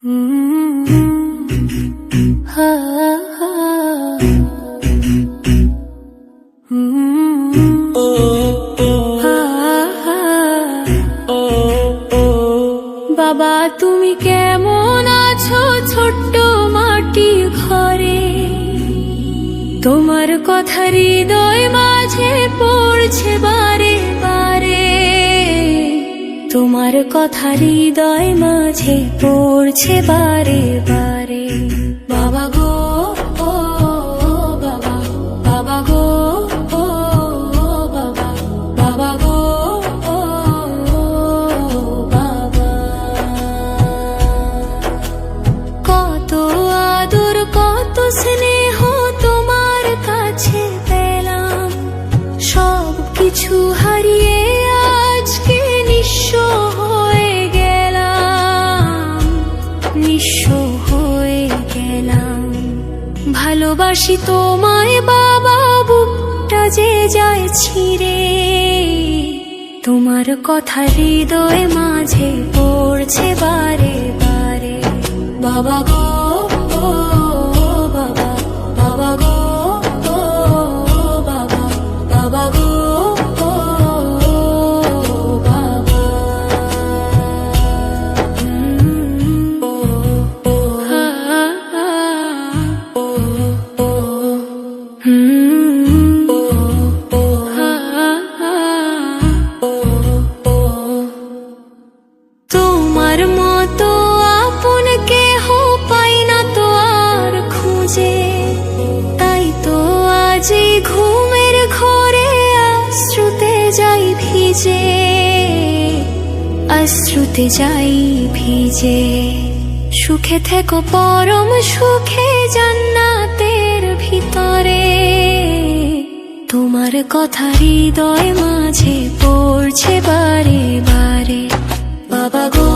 বাবা তুমি কেমন আছো ছোট্ট মাটির ঘরে, তোমার কথা হৃদয় মাঝে পড়ছে বারে বারে, তোমার কথা হৃদয় মাঝে পড়ছে বারে বারে। বাবা গো ও বাবা, বাবা গো ও বাবা, বাবা গো ও বাবা। কত আদর কত স্নেহ তোমার কাছে পেলাম, সব কিছু হারিয়ে আজকে নিঃস্ব হয়ে গেলাম, নিঃস্ব হয়ে গেলাম। ভালোবাসি তোমায় বাবা, বুকটা যে যায় ছিঁড়ে, তোমার কথা হৃদয় মাঝে পড়ছে বারে বারে। বাবা গো ও বাবা, বাবা গো ও বাবা, বাবা গো ও বাবা। তোমার মতো আপন কেহ পাই না তো আর খুঁজে, তাই তো আজ এই ঘুমের ঘরে অশ্রুতে যাই ভিজে, অশ্রুতে যাই ভিজে। সুখে থেকো পরম সুখে জান্নাতের ভিতরে, তোমার কথা হৃদয় মাঝে পড়ছে বারে বারে। বাবা গো